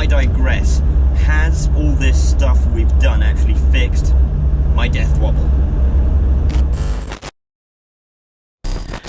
I digress. Has all this stuff we've done actually fixed my death wobble?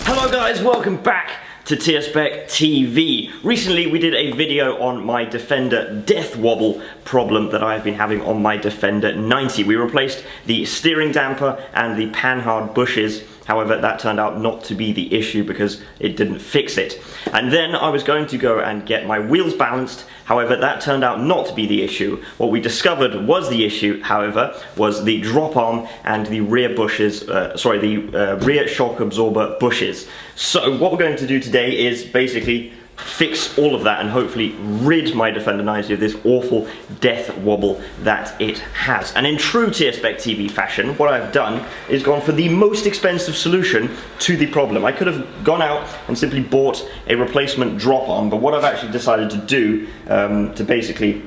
Hello guys, welcome back to TSPEC TV. Recently we did a video on my Defender death wobble problem that I've been having on my Defender 90. We replaced the steering damper and the panhard bushes. However, that turned out not to be the issue because it didn't fix it. And then I was going to go and get my wheels balanced. However, that turned out not to be the issue. What we discovered was the issue, however, was the drop arm and the rear bushes, rear shock absorber bushes. So what we're going to do today is basically fix all of that and hopefully rid my Defender 90 of this awful death wobble that it has. And in true TSPEC TV fashion, what I've done is gone for the most expensive solution to the problem. I could have gone out and simply bought a replacement drop arm, but what I've actually decided to do to basically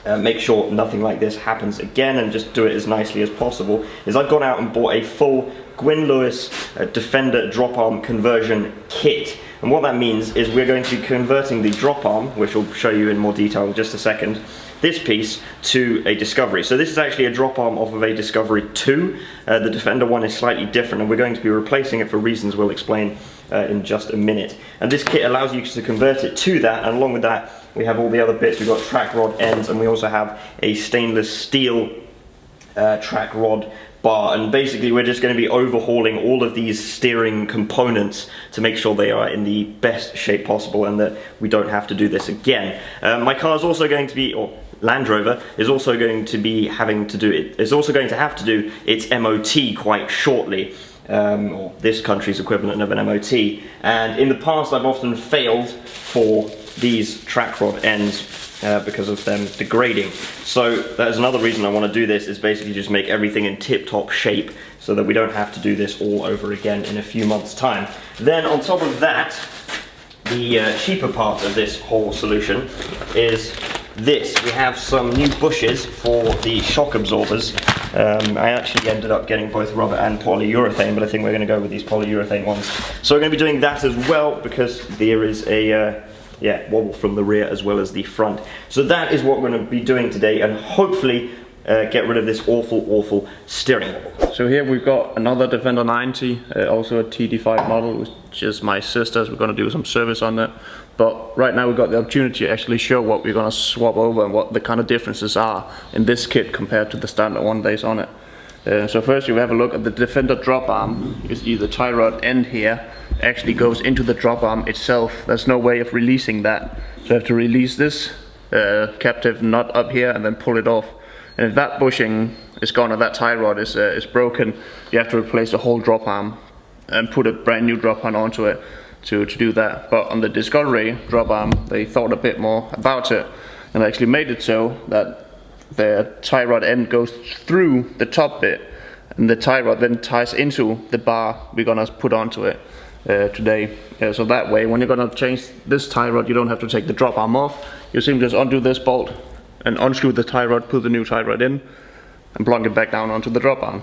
make sure nothing like this happens again and just do it as nicely as possible is I've gone out and bought a full Gwyn Lewis Defender drop arm conversion kit. And what that means is we're going to be converting the drop arm, which I'll show you in more detail in just a second, this piece to a Discovery. So this is actually a drop arm off of a Discovery 2. The Defender one is slightly different and we're going to be replacing it for reasons we'll explain in just a minute. And this kit allows you to convert it to that, and along with that we have all the other bits. We've got track rod ends and we also have a stainless steel track rod bar, and basically we're just going to be overhauling all of these steering components to make sure they are in the best shape possible and that we don't have to do this again. My car is also going to be, or Land Rover is also going to be having to do it, is also going to have to do its MOT quite shortly, or this country's equivalent of an MOT, and in the past I've often failed for these track rod ends because of them degrading. So that is another reason I want to do this, is basically just make everything in tip-top shape so that we don't have to do this all over again in a few months' time. Then on top of that, the cheaper part of this whole solution is this. We have some new bushes for the shock absorbers. I actually ended up getting both rubber and polyurethane, but I think we're going to go with these polyurethane ones. So we're going to be doing that as well because there is a wobble from the rear as well as the front. So that is what we're going to be doing today, and hopefully get rid of this awful steering wobble. So here we've got another Defender 90, also a TD5 model, which is my sister's. We're going to do some service on that. But right now we've got the opportunity to actually show what we're going to swap over and what the kind of differences are in this kit compared to the standard one that's on it. So first you have a look at the Defender drop arm. You can see the tie rod end here actually goes into the drop arm itself. There's no way of releasing that. So you have to release this captive nut up here and then pull it off. And if that bushing is gone or that tie rod is broken, you have to replace the whole drop arm and put a brand new drop arm onto it to do that. But on the Discovery drop arm, they thought a bit more about it and actually made it so that the tie rod end goes through the top bit and the tie rod then ties into the bar we're gonna put onto it today. So that way when you're gonna change this tie rod, you don't have to take the drop arm off. You simply just undo this bolt and unscrew the tie rod, put the new tie rod in and plug it back down onto the drop arm,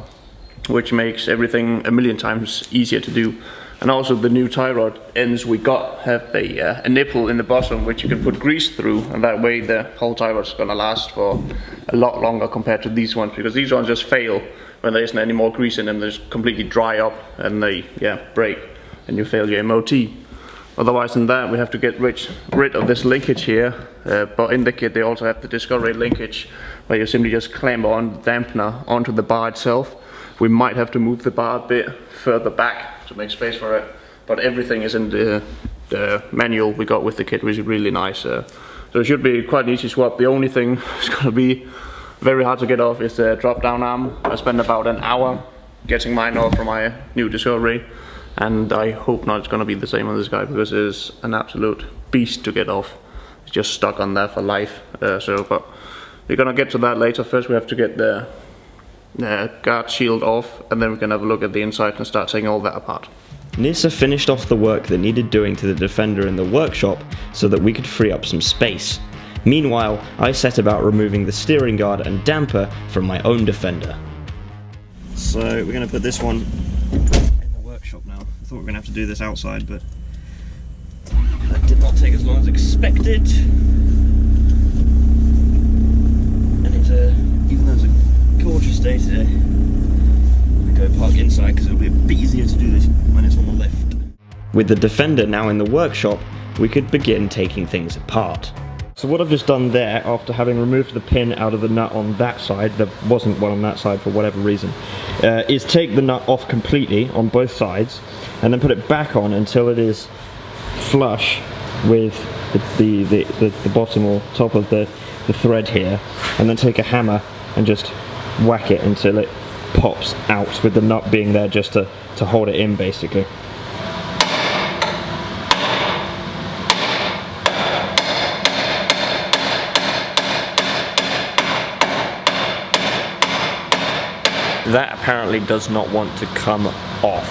which makes everything a million times easier to do. And also the new tie rod ends we got have a nipple in the bottom which you can put grease through, and that way the whole tie rod is going to last for a lot longer compared to these ones, because these ones just fail when there isn't any more grease in them. They just completely dry up and they break and you fail your MOT. Otherwise than that, we have to get rid of this linkage here, but in the kit they also have the Discovery linkage where you simply just clamp on the dampener onto the bar itself. We might have to move the bar a bit further back to make space for it, but everything is in the manual we got with the kit, which is really nice. So it should be quite an easy swap. The only thing that's going to be very hard to get off is the drop down arm. I spent about an hour getting mine off from my new Discovery, and I hope not it's going to be the same on this guy because it is an absolute beast to get off. It's just stuck on there for life. But we're going to get to that later. First we have to get the guard shield off, and then we can have a look at the inside and start taking all that apart. Nissa finished off the work that needed doing to the Defender in the workshop so that we could free up some space. Meanwhile, I set about removing the steering guard and damper from my own Defender. So we're going to put this one in the workshop now. I thought we were going to have to do this outside, but that did not take as long as expected. With the Defender now in the workshop, we could begin taking things apart. So what I've just done there, after having removed the pin out of the nut on that side, there wasn't one on that side for whatever reason, is take the nut off completely on both sides, and then put it back on until it is flush with the bottom or top of the thread here, and then take a hammer and just whack it until it pops out, with the nut being there just to hold it in, basically. That apparently does not want to come off.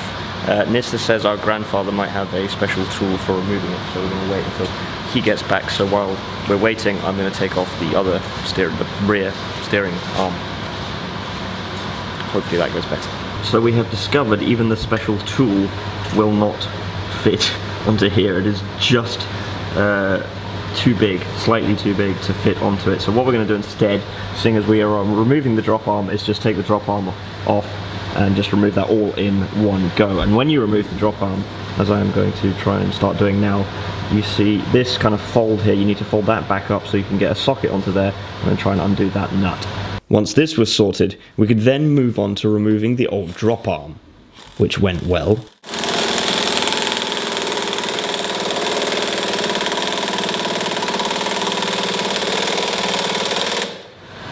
Nissa says our grandfather might have a special tool for removing it, so we're going to wait until he gets back. So while we're waiting, I'm going to take off the rear steering arm. Hopefully that goes better. So we have discovered even the special tool will not fit onto here. It is just too big, slightly too big to fit onto it. So what we're going to do instead, seeing as we are removing the drop arm, is just take the drop arm off and just remove that all in one go. And when you remove the drop arm, as I am going to try and start doing now, you see this kind of fold here. You need to fold that back up so you can get a socket onto there and then try and undo that nut. Once this was sorted, we could then move on to removing the old drop arm, which went well.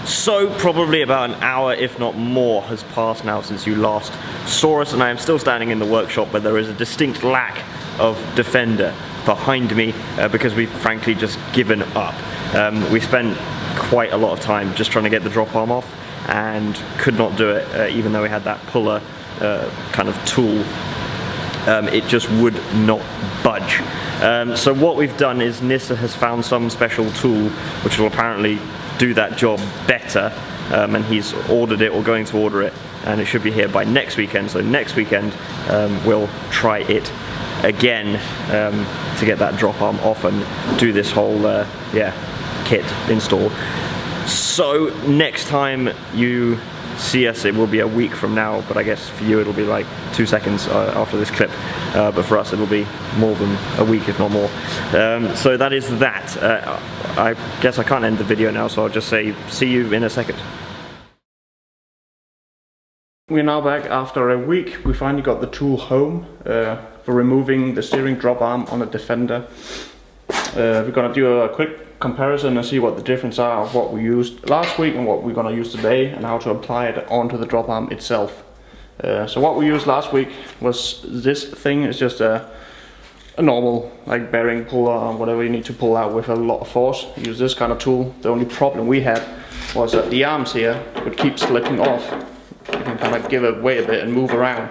So probably about an hour, if not more, has passed now since you last saw us, and I am still standing in the workshop, but there is a distinct lack of Defender behind me because we've frankly just given up. We spent quite a lot of time just trying to get the drop arm off and could not do it, even though we had that puller kind of tool. It just would not budge. So what we've done is Nissa has found some special tool which will apparently do that job better, and he's ordered it or going to order it, and it should be here by next weekend. So next weekend we'll try it again to get that drop arm off and do this whole kit install. So next time you see us, it will be a week from now, but I guess for you it'll be like 2 seconds after this clip, but for us it'll be more than a week, if not more. So that is that. I guess I can't end the video now, so I'll just say see you in a second. We're now back after a week. We finally got the tool home for removing the steering drop arm on the Defender. We're gonna do a quick comparison and see what the difference are of what we used last week and what we're gonna use today, and how to apply it onto the drop arm itself. So what we used last week was this thing. It's just a normal like bearing puller or whatever you need to pull out with a lot of force. Use this kind of tool. The only problem we had was that the arms here would keep slipping off. You can kind of give it away a bit and move around.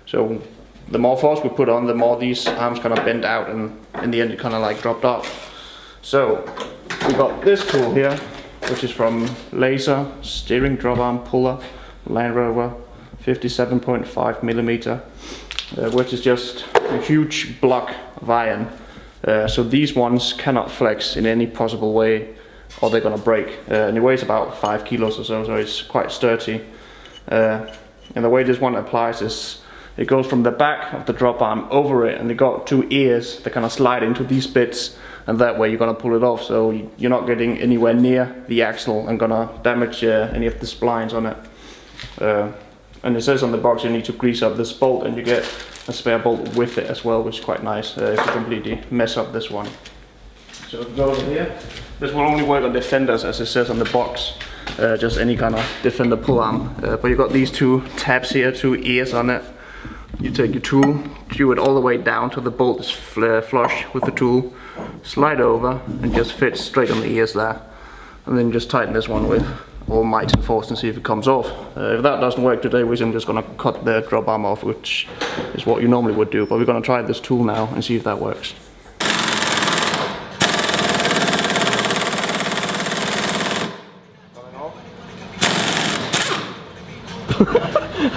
So the more force we put on, the more these arms kind of bent out, and in the end it kind of like dropped off. So we got this tool here, which is from Laser Steering Drop Arm Puller, Land Rover, 57.5 millimeter, which is just a huge block of iron. So these ones cannot flex in any possible way, or they're gonna break. And it weighs about 5 kilos or so, so it's quite sturdy. And the way this one applies is it goes from the back of the drop arm over it, and they got 2 ears that kind of slide into these bits, and that way you're gonna pull it off, so you're not getting anywhere near the axle and gonna damage any of the splines on it. And it says on the box you need to grease up this bolt, and you get a spare bolt with it as well, which is quite nice if you completely mess up this one. So it goes here. This will only work on Defenders, as it says on the box. Just any kind of Defender pull arm. But you've got these 2 tabs here, 2 ears on it. You take your tool, screw it all the way down till the bolt is flush with the tool, slide over and just fits straight on the ears there. And then just tighten this one with all might and force and see if it comes off. If that doesn't work today, we're just going to cut the drop arm off, which is what you normally would do. But we're going to try this tool now and see if that works.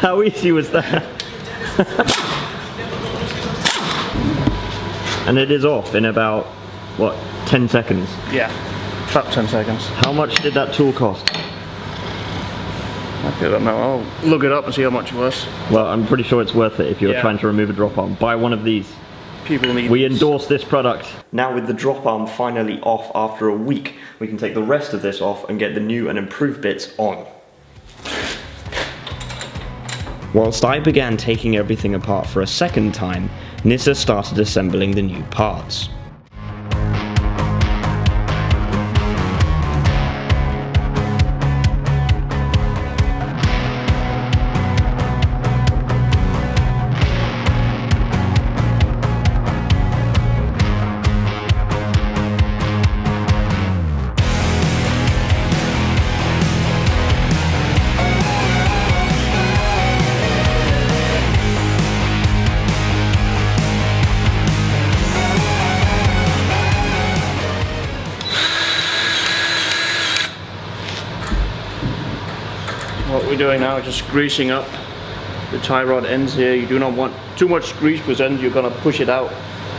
How easy was that? And it is off in about, what, 10 seconds? Yeah, about 10 seconds. How much did that tool cost? I don't know, I'll look it up and see how much it was. Well, I'm pretty sure it's worth it if you're trying to remove a drop arm. Buy one of these. people need. We endorse this product. Now with the drop arm finally off after a week, we can take the rest of this off and get the new and improved bits on. Whilst I began taking everything apart for a second time, Nissa started assembling the new parts. What we're doing now is just greasing up the tie rod ends here. You do not want too much grease because then you're gonna push it out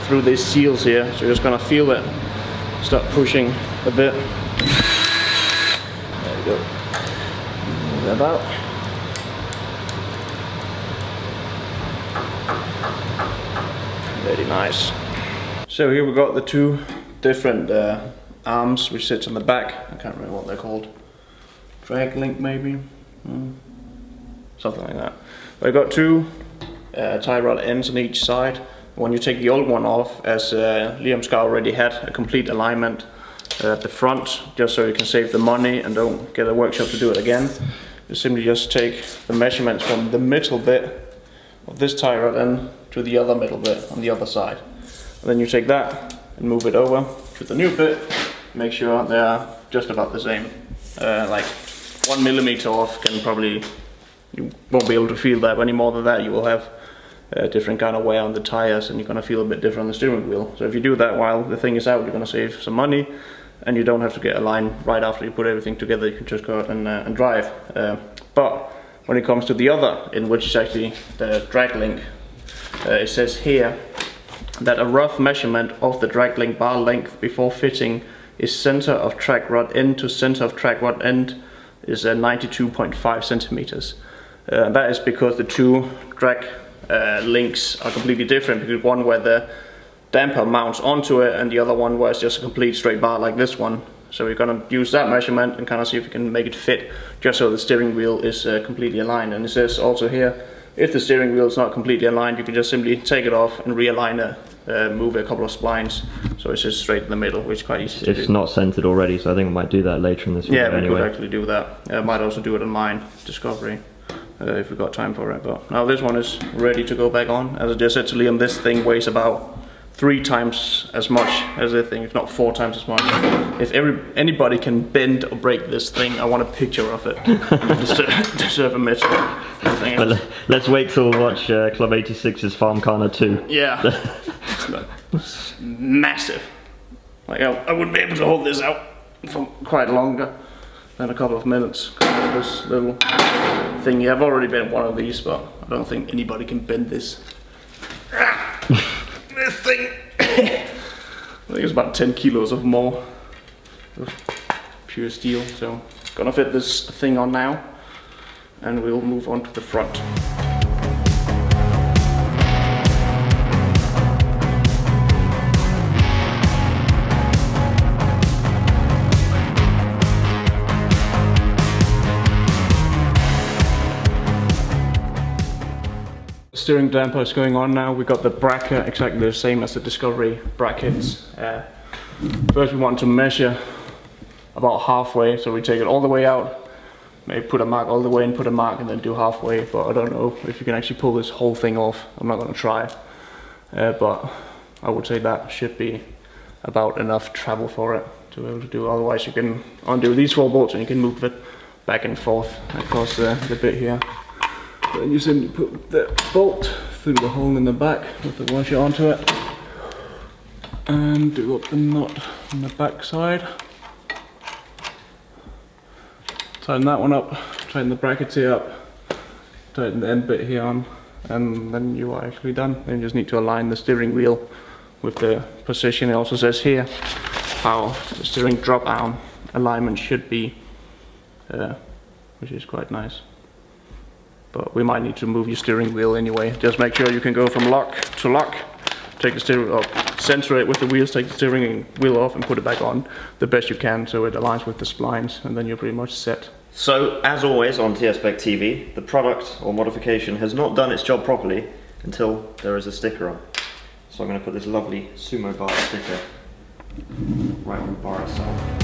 through these seals here. So you're just gonna feel it start pushing a bit. There we go. Move that out. Very nice. So here we got the two different arms which sits on the back. I can't remember what they're called. Drag link maybe? Something like that. But I got two tie rod ends on each side. When you take the old one off, as Liam's car already had a complete alignment at the front, just so you can save the money and don't get a workshop to do it again, you simply just take the measurements from the middle bit of this tie rod end to the other middle bit on the other side. And then you take that and move it over to the new bit, make sure they are just about the same. Like 1 millimeter off can probably, you won't be able to feel that, but any more than that you will have a different kind of wear on the tires and you're going to feel a bit different on the steering wheel. So if you do that while the thing is out, you're going to save some money and you don't have to get a line right after you put everything together. You can just go out and drive. But when it comes to the other, in which is actually the drag link, it says here that a rough measurement of the drag link bar length before fitting is center of track rod end to center of track rod end is 92.5 centimeters. That is because the two drag links are completely different, because one where the damper mounts onto it and the other one where it's just a complete straight bar like this one. So we're going to use that measurement and kind of see if we can make it fit just so the steering wheel is completely aligned. And it says also here, if the steering wheel is not completely aligned, you can just simply take it off and realign it. Move a couple of splines so it's just straight in the middle, which is quite easy to do. It's not centered already, so I think I might do that later in this video. Yeah, we anyway. could actually do that. I might also do it on mine, Discovery, if we've got time for it. But now this one is ready to go back on. As I just said to Liam, this thing weighs about 3 times as much as the thing, if not 4 times as much. If anybody can bend or break this thing, I want a picture of it. Deserve a medal. Well, let's wait till we watch Club 86's Farm Corner 2. Yeah. It's massive. Like I wouldn't be able to hold this out for quite longer than a couple of minutes. This little thing. I've already bent one of these, but I don't think anybody can bend this. This thing. I think it's about 10 kilos of more of pure steel. So gonna fit this thing on now, and we'll move on to the front. Steering damper is going on now. We got the bracket exactly the same as the Discovery brackets. First we want to measure about halfway, so we take it all the way out, maybe put a mark all the way and put a mark and then do halfway, but I don't know if you can actually pull this whole thing off. I'm not going to try, but I would say that should be about enough travel for it to be able to do. Otherwise you can undo these 4 bolts and you can move it back and forth across the bit here. Then you simply put the bolt through the hole in the back with the washer onto it and do up the nut on the back side. Tighten that one up, tighten the brackets here up, tighten the end bit here on, and then you are actually done. Then you just need to align the steering wheel with the position. It also says here how the steering drop arm alignment should be, which is quite nice. But we might need to move your steering wheel anyway. Just make sure you can go from lock to lock take the steering up, center it with the wheels, take the steering wheel off and put it back on the best you can so it aligns with the splines, and then you're pretty much set. So, as always on TSPEC TV, the product or modification has not done its job properly until there is a sticker on. So I'm going to put this lovely SUMOBARS sticker right on the bar itself.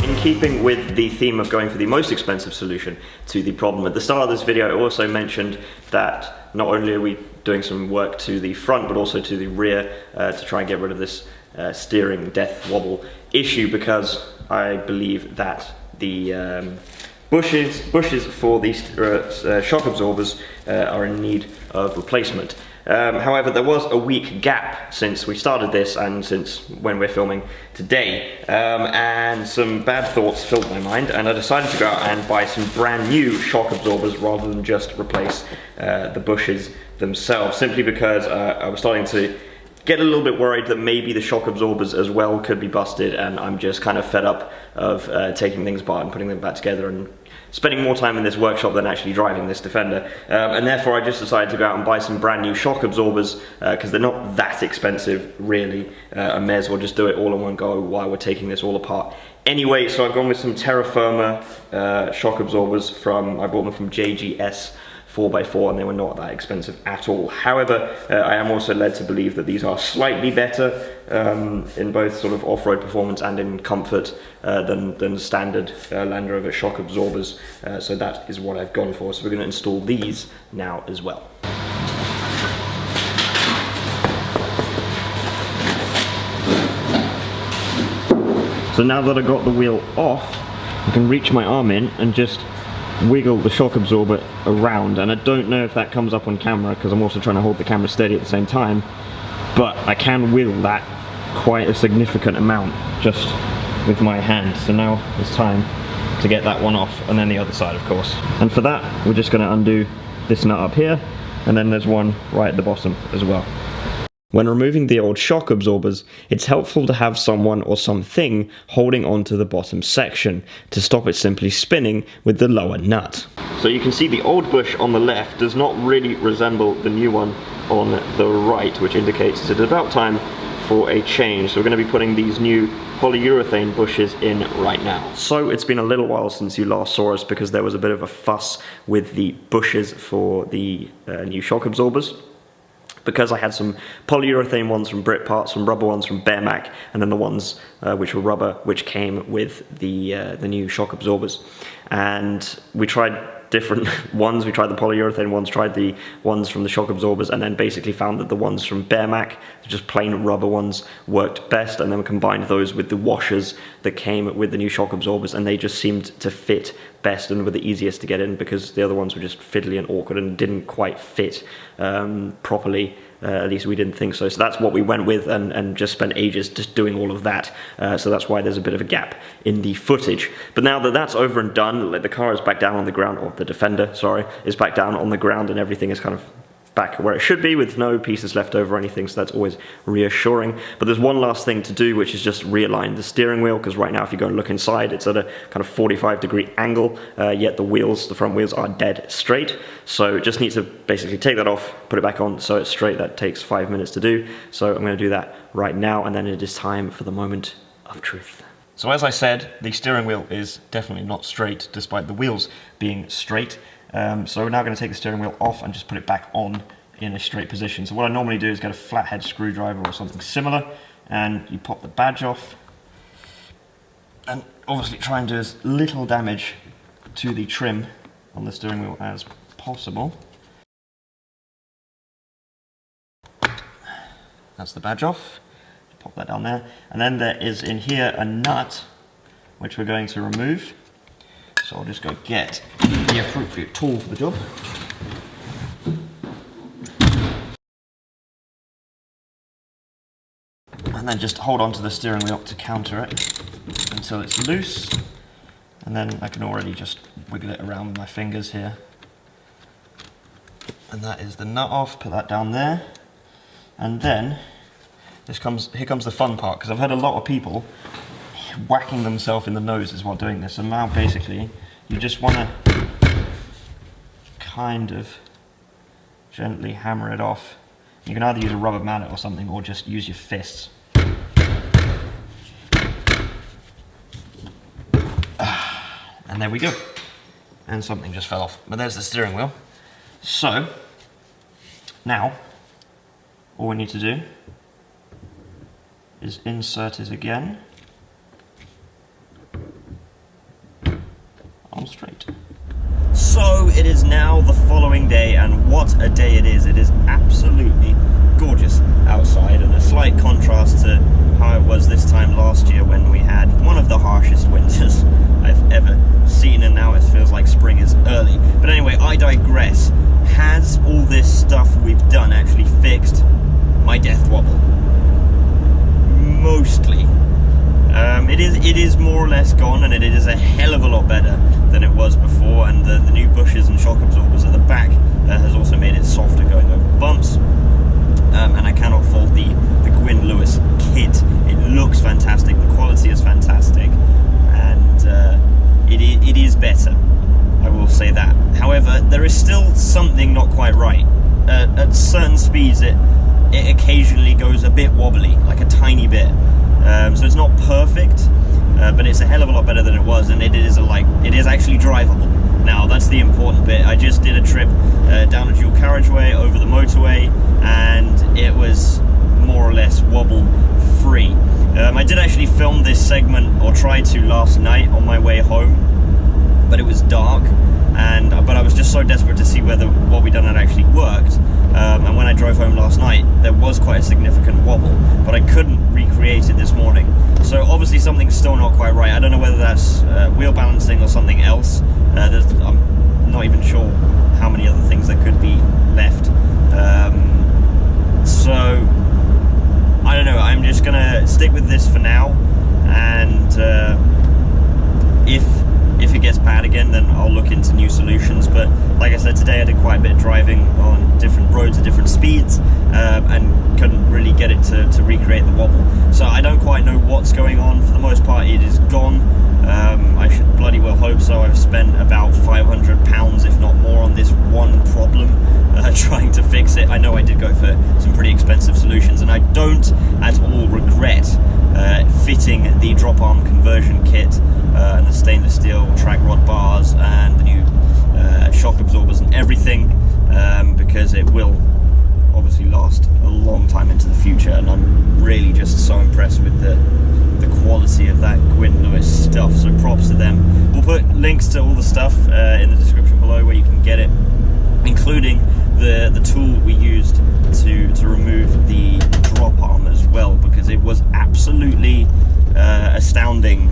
In keeping with the theme of going for the most expensive solution to the problem, at the start of this video I also mentioned that not only are we doing some work to the front but also to the rear to try and get rid of this steering death wobble issue, because I believe that the bushes for these shock absorbers are in need of replacement. However, there was a week gap since we started this and since when we're filming today, and some bad thoughts filled my mind, and I decided to go out and buy some brand new shock absorbers rather than just replace the bushes themselves, simply because I was starting to get a little bit worried that maybe the shock absorbers as well could be busted, and I'm just kind of fed up of taking things apart and putting them back together and spending more time in this workshop than actually driving this Defender, and therefore I just decided to go out and buy some brand new shock absorbers, because they're not that expensive really. I may as well just do it all in one go while we're taking this all apart. Anyway, so I've gone with some Terra Firma shock absorbers I bought them from JGS 4x4, and they were not that expensive at all. However, I am also led to believe that these are slightly better in both sort of off-road performance and in comfort than standard Land Rover shock absorbers, so that is what I've gone for. So we're going to install these now as well. So now that I got the wheel off, I can reach my arm in and just wiggle the shock absorber around, and I don't know if that comes up on camera because I'm also trying to hold the camera steady at the same time, but I can wiggle that quite a significant amount just with my hand. So now it's time to get that one off, and then the other side of course. And for that we're just going to undo this nut up here, and then there's one right at the bottom as well. When removing the old shock absorbers, it's helpful to have someone or something holding onto the bottom section to stop it simply spinning with the lower nut. So you can see the old bush on the left does not really resemble the new one on the right, which indicates it's about time for a change. So we're going to be putting these new polyurethane bushes in right now. So it's been a little while since you last saw us because there was a bit of a fuss with the bushes for the new shock absorbers, because I had some polyurethane ones from Brit Parts, some rubber ones from Bearmac, and then the ones which were rubber, which came with the new shock absorbers. And we tried different ones. We tried the polyurethane ones, tried the ones from the shock absorbers, and then basically found that the ones from Bearmac, just plain rubber ones, worked best, and then we combined those with the washers that came with the new shock absorbers, and they just seemed to fit best and were the easiest to get in, because the other ones were just fiddly and awkward and didn't quite fit properly. At least we didn't think so. So that's what we went with, and just spent ages just doing all of that. So that's why there's a bit of a gap in the footage. But now that that's over and done, the car is back down on the ground, or the Defender, sorry, is back down on the ground, and everything is kind of back where it should be with no pieces left over or anything, so that's always reassuring. But there's one last thing to do, which is just realign the steering wheel, because right now if you go and look inside, it's at a kind of 45-degree angle, yet the front wheels are dead straight. So it just needs to basically take that off, put it back on so it's straight. That takes 5 minutes to do, so I'm going to do that right now, and then it is time for the moment of truth. So as I said, the steering wheel is definitely not straight, despite the wheels being straight. So we're now going to take the steering wheel off and just put it back on in a straight position. So what I normally do is get a flathead screwdriver or something similar, and you pop the badge off, and obviously try and do as little damage to the trim on the steering wheel as possible. That's the badge off. Pop that down there, and then there is in here a nut which we're going to remove. So I'll just go get the appropriate tool for the job. And then just hold on to the steering wheel to counter it until it's loose. And then I can already just wiggle it around with my fingers here. And that is the nut off, put that down there. And then here comes the fun part, because I've had a lot of people whacking themselves in the noses while doing this, and now basically you just want to kind of gently hammer it off. You can either use a rubber mallet or something, or just use your fists. And there we go. And something just fell off. But there's the steering wheel. So, now, all we need to do is insert it again. On straight. So it is now the following day, and what a day it is. It is absolutely gorgeous outside, and a slight contrast to how it was this time last year when we had one of the harshest winters I've ever seen, and now it feels like spring is early. But anyway, I digress. Has all this stuff we've done actually fixed my death wobble? Mostly. It is more or less gone, and it is a hell of a lot better than it was before, and the new bushes and shock absorbers at the back has also made it softer going over bumps. And I cannot fault the Gwyn Lewis kit. It looks fantastic, the quality is fantastic, and it is better, I will say that. However, there is still something not quite right. At certain speeds it occasionally goes a bit wobbly, like a tiny bit. So it's not perfect, but it's a hell of a lot better than it was, and it is actually drivable. Now, that's the important bit. I just did a trip down a dual carriageway over the motorway, and it was more or less wobble free. I did actually film this segment, or tried to, last night on my way home, but it was dark, but I was just so desperate to see whether what we'd done had actually worked. And when I drove home last night, there was quite a significant wobble, but I couldn't recreate it this morning. So obviously something's still not quite right. I don't know whether that's wheel balancing or something else. I'm not even sure how many other things there could be left. So I don't know. I'm just gonna stick with this for now, and if it gets bad again, then I'll look into new solutions. But like I said, today I did quite a bit of driving on different roads at different speeds, and couldn't really get it to recreate the wobble. So I don't quite know what's going on. For the most part, it is gone. I should bloody well hope so. I've spent about £500, if not more, on this one problem, trying to fix it. I know I did go for some pretty expensive solutions, and I don't at all regret fitting the drop arm conversion kit and the stainless steel track rod bars and the new shock absorbers and everything, because it will obviously last a long time into the future, and I'm really just so impressed with the quality of that Gwyn Lewis stuff, so props to them. We'll put links to all the stuff in the description below where you can get it, including the tool we used to remove the drop arm as well, because it was absolutely astounding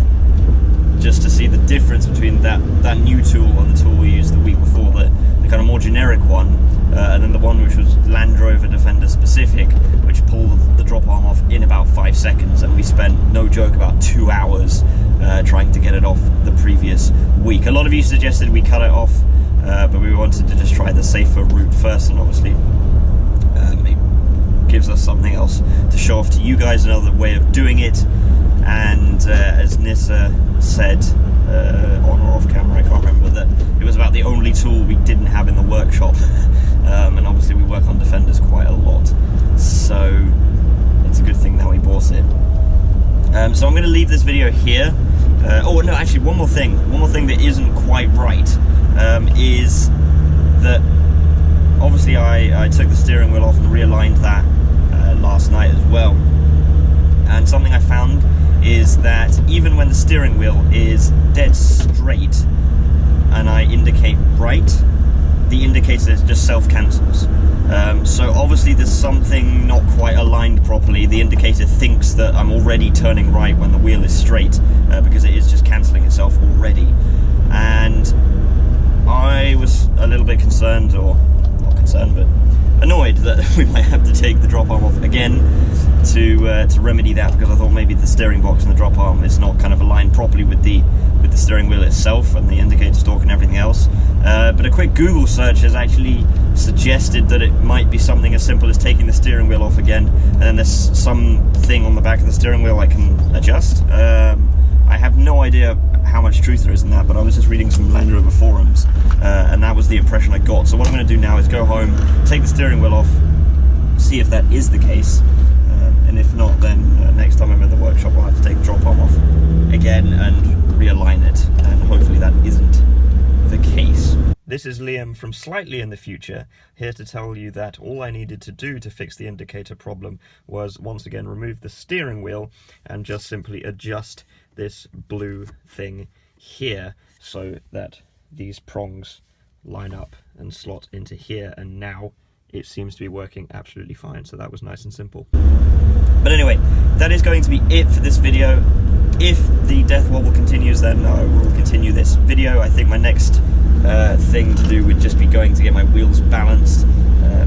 just to see the difference between that new tool and the tool we used the week before, the kind of more generic one, and then the one which was Land Rover Defender specific, which pulled the drop arm off in about 5 seconds, and we spent, no joke, about 2 hours trying to get it off the previous week. A lot of you suggested we cut it off, but we wanted to just try the safer route first, and obviously it gives us something else to show off to you guys, another way of doing it. And as Nissa said, on or off camera, I can't remember, that it was about the only tool we didn't have in the workshop. And obviously we work on Defenders quite a lot, so it's a good thing that we bought it. So I'm going to leave this video here. Oh no, actually one more thing that isn't quite right, is that obviously I took the steering wheel off and realigned that last night as well. And something I found is that even when the steering wheel is dead straight and I indicate right, the indicator just self-cancels. So obviously there's something not quite aligned properly. The indicator thinks that I'm already turning right when the wheel is straight, because it is just cancelling itself already. And I was a little bit concerned, or not concerned, but annoyed that we might have to take the drop arm off again to remedy that, because I thought maybe the steering box and the drop arm is not kind of aligned properly with the steering wheel itself and the indicator stalk and everything else. But a quick Google search has actually suggested that it might be something as simple as taking the steering wheel off again, and then there's something on the back of the steering wheel I can adjust. I have no idea how much truth there is in that, but I was just reading some Land Rover forums, and that was the impression I got. So what I'm going to do now is go home, take the steering wheel off, see if that is the case, and if not, then next time I'm in the workshop I'll have to take the drop arm off again and realign it, and hopefully that isn't the case. This is Liam from slightly in the future, here to tell you that all I needed to do to fix the indicator problem was once again remove the steering wheel and just simply adjust this blue thing here so that these prongs line up and slot into here, and now it seems to be working absolutely fine. So that was nice and simple. But anyway, that is going to be it for this video. If the death wobble continues, then I will continue this video. I think my next thing to do would just be going to get my wheels balanced,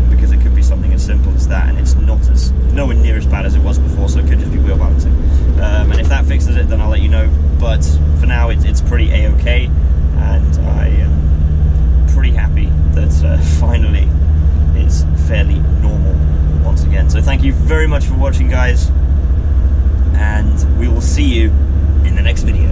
because it could be something as simple as that, and it's nowhere near as bad as it was before, so it could just be wheel balancing. And if that fixes it, then I'll let you know. But for now, it's pretty a-okay, and I am pretty happy that finally it's fairly normal once again. So thank you very much for watching, guys, and we will see you in the next video.